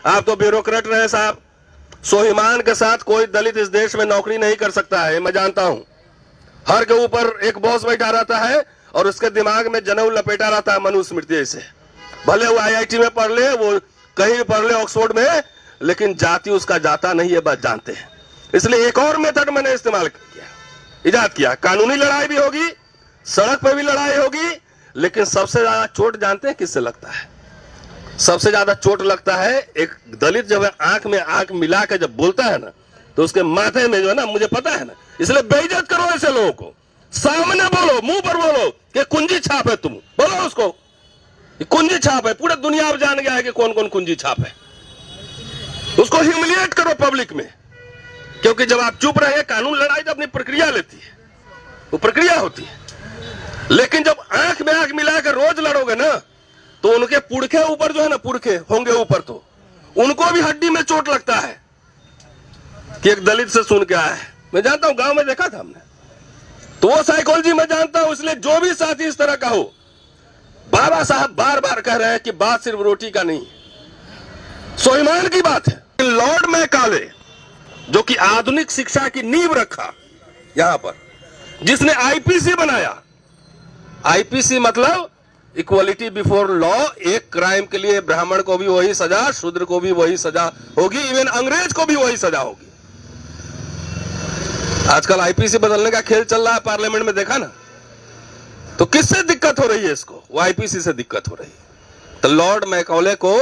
आप तो ब्यूरोक्रेट रहे साहब। स्वाभिमान के साथ कोई दलित इस देश में नौकरी नहीं कर सकता है, मैं जानता हूं। हर के ऊपर एक बॉस बैठा रहता है और उसके दिमाग में जनेऊ लपेटा रहता है मनुस्मृति से। भले वो आईआईटी में पढ़ ले, वो कहीं पढ़ ले ऑक्सफोर्ड में, लेकिन जाति उसका जाता नहीं है, बस जानते हैं। इसलिए एक और मेथड मैंने इस्तेमाल किया, इजाद किया। कानूनी लड़ाई भी होगी, सड़क पर भी लड़ाई होगी, लेकिन सबसे ज्यादा चोट जानते हैं किससे लगता है? सबसे ज्यादा चोट लगता है एक दलित जब आंख में आंख मिला के जब बोलता है ना, तो उसके माथे में जो है ना, मुझे पता है ना। इसलिए बेइज्जत करो ऐसे लोगों को, सामने बोलो, मुंह पर बोलो कि कुंजी छाप है, तुम बोलो उसको कुंजी छाप है। पूरी दुनिया अब जान गया है कि कौन कौन कुंजी छाप है। उसको ह्यूमिलिएट करो पब्लिक में, क्योंकि जब आप चुप रहे, कानून लड़ाई तो अपनी प्रक्रिया लेती है, वो प्रक्रिया होती है। लेकिन जब आंख में आंख मिलाकर रोज लड़ोगे ना, तो उनके पुरखे ऊपर जो है ना, पुरखे होंगे ऊपर, तो उनको भी हड्डी में चोट लगता है कि एक दलित से सुन के आया है। मैं जानता हूं, गांव में देखा था हमने, तो वो साइकोलॉजी मैं जानता हूं। इसलिए जो भी साथी इस तरह का हो, बाबा साहब बार बार कह रहे हैं कि बात सिर्फ रोटी का नहीं, स्वाभिमान की बात है। लॉर्ड मैकाले, जो कि आधुनिक शिक्षा की नींव रखा यहां पर, जिसने आईपीसी बनाया, आईपीसी मतलब इक्वलिटी बिफोर लॉ, एक क्राइम के लिए ब्राह्मण को भी वही सजा, शूद्र को भी वही सजा होगी, इवन अंग्रेज को भी वही सजा होगी। आजकल आईपीसी बदलने का खेल चल रहा है पार्लियामेंट में, देखा ना? तो किससे दिक्कत हो रही है इसको? वो आईपीसी से दिक्कत हो रही है। तो लॉर्ड मैकाले को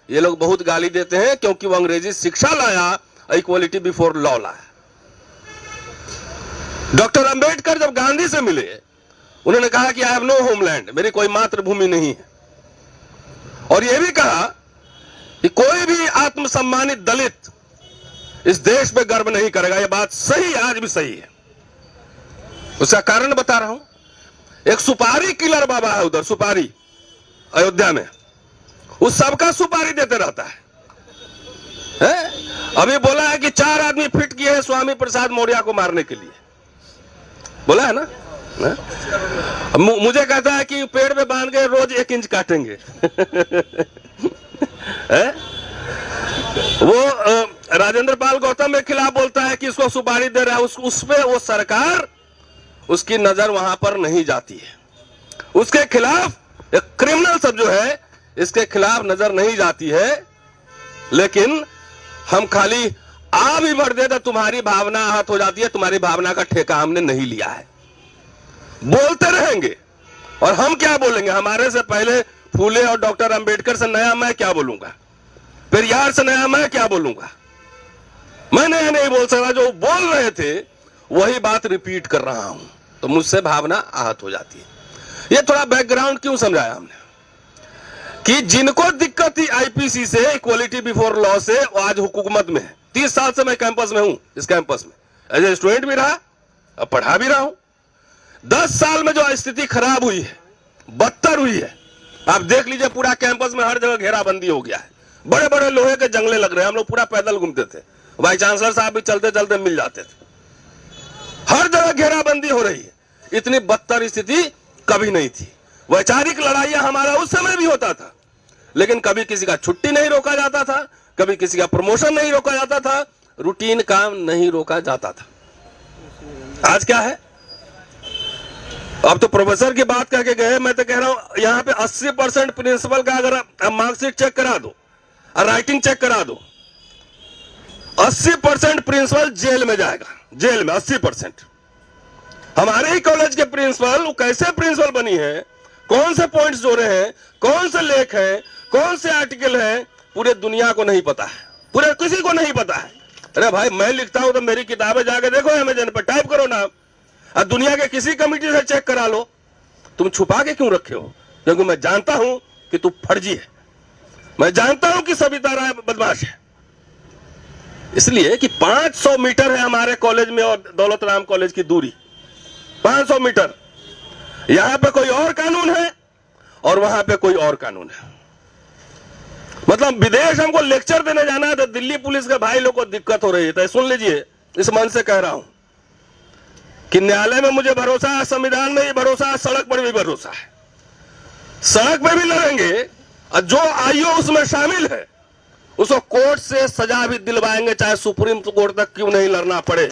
ये लोग बहुत गाली देते हैं, क्योंकि वो अंग्रेजी शिक्षा लाया, इक्वलिटी बिफोर लॉ लाया। डॉक्टर अंबेडकर जब गांधी से मिले, उन्होंने कहा कि आई हैव नो होमलैंड, मेरी कोई मातृभूमि नहीं है। और यह भी कहा कि कोई भी आत्मसम्मानित दलित इस देश पे गर्व नहीं करेगा। यह बात सही, आज भी सही है। उसका कारण बता रहा हूं। एक सुपारी किलर बाबा है उधर, सुपारी अयोध्या में, उस सबका सुपारी देते रहता है? अभी बोला है कि 4 आदमी फिट किए हैं स्वामी प्रसाद मौर्य को मारने के लिए, बोला है ना? मुझे कहता है कि पेड़ पे बांध के रोज 1 इंच काटेंगे। वो राजेंद्र पाल गौतम के खिलाफ बोलता है कि इसको सुपारी दे रहा है, उस पे वो सरकार, उसकी नजर वहां पर नहीं जाती है। उसके खिलाफ एक क्रिमिनल सब जो है, इसके खिलाफ नजर नहीं जाती है। लेकिन हम खाली आ भी भर दे तो तुम्हारी भावना आहत हो जाती है। तुम्हारी भावना का ठेका हमने नहीं लिया है, बोलते रहेंगे। और हम क्या बोलेंगे? हमारे से पहले फूले और डॉक्टर अंबेडकर से नया मैं क्या बोलूंगा? पेरियार से नया मैं क्या बोलूंगा? मैं नया नहीं बोल सकता। जो बोल रहे थे वही बात रिपीट कर रहा हूं, तो मुझसे भावना आहत हो जाती है। ये थोड़ा बैकग्राउंड क्यों समझाया हमने कि जिनको दिक्कत थी आईपीसी से, इक्वलिटी बिफोर लॉ से, वो आज हुकूमत में है। 30 साल से मैं कैंपस में हूं, इस कैंपस में एज ए स्टूडेंट भी रहा, अब पढ़ा भी रहा हूं। 10 साल में जो स्थिति खराब हुई है, बदतर हुई है, आप देख लीजिए। पूरा कैंपस में हर जगह घेराबंदी हो गया है, बड़े बड़े लोहे के जंगले लग रहे हैं। हम लोग पूरा पैदल घूमते थे, वाइस चांसलर साहब भी चलते चलते मिल जाते थे। हर जगह घेराबंदी हो रही है। इतनी बदतर स्थिति कभी नहीं थी। वैचारिक लड़ाइयां हमारा उस समय भी होता था, लेकिन कभी किसी का छुट्टी नहीं रोका जाता था, कभी किसी का प्रमोशन नहीं रोका जाता था, रूटीन काम नहीं रोका जाता था। आज क्या है? अब तो प्रोफेसर की बात करके गए। मैं तो कह रहा हूं यहां पे 80% प्रिंसिपल का अगर मार्कशीट चेक करा दो और राइटिंग चेक करा दो, 80% प्रिंसिपल जेल में जाएगा, जेल में 80%। हमारे ही कॉलेज के प्रिंसिपल, वो कैसे प्रिंसिपल बनी है, कौन से पॉइंट्स जोड़े हैं, कौन से लेख हैं, कौन से आर्टिकल हैं, पूरे दुनिया को नहीं पता है, पूरे किसी को नहीं पता है। अरे भाई, मैं लिखता हूं तो मेरी किताबें जाके देखो, अमेज़न पर टाइप करो ना, और दुनिया के किसी कमिटी से चेक करा लो। तुम छुपा के क्यों रखे हो? क्योंकि मैं जानता हूं कि तू फर्जी है, मैं जानता हूं कि सविता राय बदमाश है। इसलिए कि 500 मीटर है हमारे कॉलेज में और दौलत राम कॉलेज की दूरी, 500 मीटर। यहां पे कोई और कानून है और वहां पे कोई और कानून है। मतलब विदेश हमको लेक्चर देने जाना है तो दिल्ली पुलिस के भाई लोग को दिक्कत हो रही है। तो सुन लीजिए, इस मन से कह रहा हूं कि न्यायालय में मुझे भरोसा है, संविधान में भी भरोसा है, सड़क पर भी भरोसा है। सड़क पे भी लड़ेंगे और जो आईओ उसमें शामिल है उसको कोर्ट से सजा भी दिलवाएंगे, चाहे सुप्रीम कोर्ट तक क्यों नहीं लड़ना पड़े,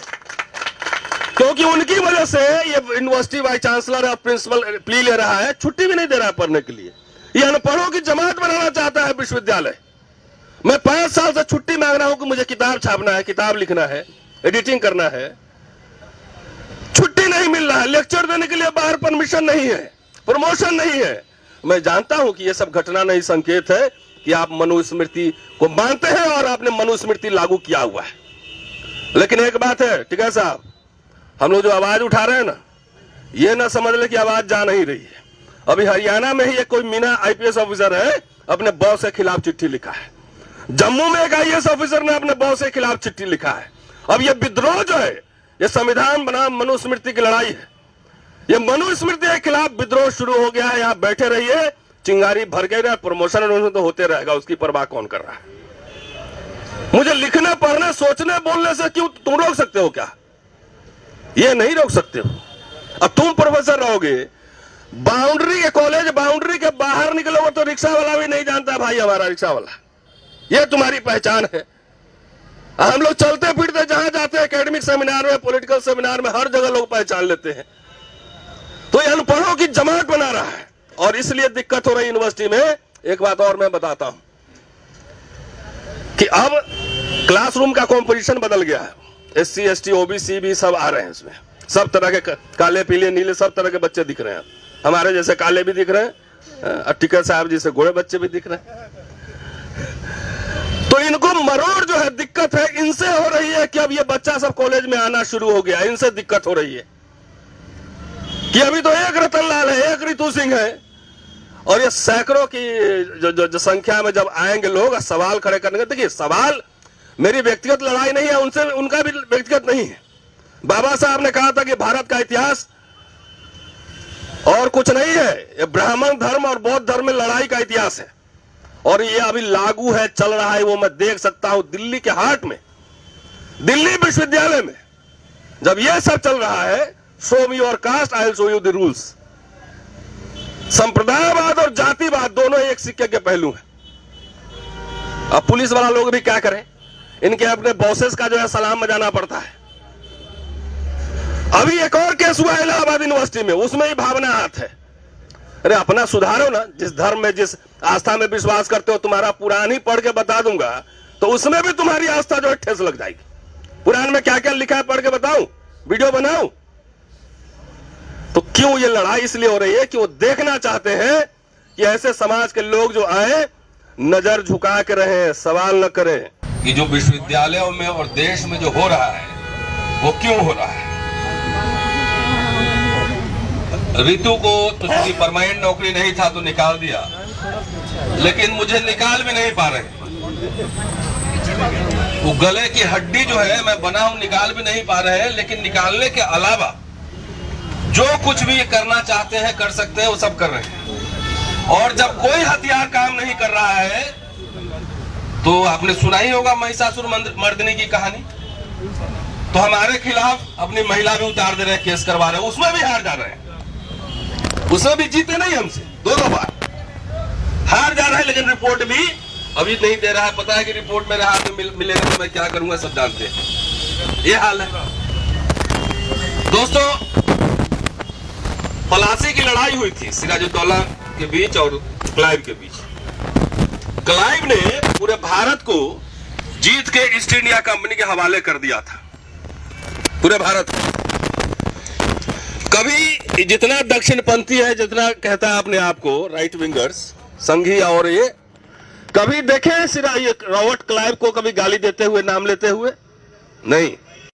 क्योंकि उनकी वजह से ये यूनिवर्सिटी वाइस चांसलर और प्रिंसिपल प्ली ले रहा है, छुट्टी भी नहीं दे रहा है पढ़ने के लिए। ये अनपढ़ों की जमात बनाना चाहता है विश्वविद्यालय। मैं 5 साल से छुट्टी मांग रहा हूं कि मुझे किताब छापना है, किताब लिखना है, एडिटिंग करना है, छुट्टी नहीं मिल रहा है। लेक्चर देने के लिए बाहर परमिशन नहीं है, प्रमोशन नहीं है। मैं जानता हूं कि यह सब घटना नहीं संकेत है कि आप मनुस्मृति को मानते हैं और आपने मनुस्मृति लागू किया हुआ है। लेकिन एक बात है टिकैत साहब, हम लोग जो आवाज उठा रहे हैं ना, ये ना समझ ले कि आवाज जा नहीं रही है। अभी हरियाणा में ही एक कोई मीना आईपीएस ऑफिसर है, अपने बॉस के खिलाफ चिट्ठी लिखा है। जम्मू में एक आईएएस ऑफिसर ने अपने बॉस के खिलाफ चिट्ठी लिखा है। अब ये विद्रोह जो है, ये संविधान बनाम मनुस्मृति की लड़ाई है। ये मनुस्मृति के खिलाफ विद्रोह शुरू हो गया है। यहाँ बैठे रहिए, चिंगारी भर गई रहे, प्रमोशन तो होते रहेगा, उसकी परवाह कौन कर रहा है। मुझे लिखने पढ़ने सोचने बोलने से क्यों तुम रोक सकते हो क्या? ये नहीं रोक सकते हो। अब तुम प्रोफेसर रहोगे, बाउंड्री के कॉलेज बाउंड्री के बाहर निकलोगे तो रिक्शा वाला भी नहीं जानता भाई हमारा रिक्शा वाला, ये तुम्हारी पहचान है। हम लोग चलते फिरते जहां जाते हैं, एकेडमिक सेमिनार में, पॉलिटिकल सेमिनार में, हर जगह लोग पहचान लेते हैं। तो ये अनपढ़ों की जमात बना रहा है और इसलिए दिक्कत हो रही यूनिवर्सिटी में। एक बात और मैं बताता हूं कि अब क्लासरूम का कॉम्पोजिशन बदल गया है। SC ST OBC भी सब आ रहे हैं इसमें, सब तरह के काले पीले नीले सब तरह के बच्चे दिख रहे हैं। हमारे जैसे काले भी दिख रहे हैं, टिकैत साहब जैसे गोरे बच्चे भी दिख रहे हैं। तो इनको मरोड़ जो है दिक्कत है, इनसे हो रही है कि अब ये बच्चा सब कॉलेज में आना शुरू हो गया, इनसे दिक्कत हो रही है कि अभी तो एक रतन लाल है, एक रितु सिंह है, और ये सैकड़ों की जो संख्या में जब आएंगे लोग सवाल खड़े करने के। देखिए, सवाल मेरी व्यक्तिगत लड़ाई नहीं है उनसे, उनका भी व्यक्तिगत नहीं है। बाबा साहब ने कहा था कि भारत का इतिहास और कुछ नहीं है, ये ब्राह्मण धर्म और बौद्ध धर्म में लड़ाई का इतिहास है, और ये अभी लागू है, चल रहा है। वो मैं देख सकता हूं दिल्ली के हाट में, दिल्ली विश्वविद्यालय में जब ये सब चल रहा है, show me your caste I will show you the rules. संप्रदायवाद और जातिवाद दोनों एक सिक्के के पहलू हैं। अब पुलिस वाला लोग भी क्या करें, इनके अपने बॉसेस का जो है सलाम बजाना पड़ता है। अभी एक और केस हुआ इलाहाबाद यूनिवर्सिटी में, उसमें ही भावना हाथ है। अरे अपना सुधारो ना, जिस धर्म में जिस आस्था में विश्वास करते हो, तुम्हारा पुराण ही पढ़ के बता दूंगा तो उसमें भी तुम्हारी आस्था जो है ठेस लग जाएगी। पुराण में क्या क्या लिखा है पढ़ के बताऊं, वीडियो बनाऊं? तो क्यों ये लड़ाई इसलिए हो रही है कि वो देखना चाहते हैं कि ऐसे समाज के लोग जो आए नजर झुका के रहे, सवाल न करें कि जो विश्वविद्यालयों में और देश में जो हो रहा है वो क्यों हो रहा है। रितु को तो चूंकि परमानेंट नौकरी नहीं था तो निकाल दिया, लेकिन मुझे निकाल भी नहीं पा रहे। वो गले की हड्डी जो है मैं बना हूं, निकाल भी नहीं पा रहे हैं। लेकिन निकालने के अलावा जो कुछ भी करना चाहते हैं कर सकते हैं, वो सब कर रहे हैं। और जब कोई हथियार काम नहीं कर रहा है तो आपने सुना ही होगा महिषासुर मर्दिनी की कहानी, तो हमारे खिलाफ अपनी महिला भी उतार दे रहे हैं, केस करवा रहे हैं, उसमें भी हार जा रहे हैं। उसमें भी जीते नहीं हमसे, 2 बार हार जा रहा है। लेकिन रिपोर्ट भी अभी नहीं दे रहा है। पता है कि रिपोर्ट मेरे हाथ में मिलेगा तो मैं क्या करूंगा, सब जानते हैं। ये हाल है दोस्तों। पलासी की लड़ाई हुई थी सिराजुद्दौला के बीच और क्लाइव के बीच। क्लाइव ने पूरे भारत को जीत के ईस्ट इंडिया कंपनी के हवाले कर दिया था, पूरे भारत को। कभी जितना दक्षिणपंथी है, जितना कहता है अपने आप को राइट विंगर्स, संघी, और ये कभी देखे रॉबर्ट क्लाइव को कभी गाली देते हुए, नाम लेते हुए? नहीं।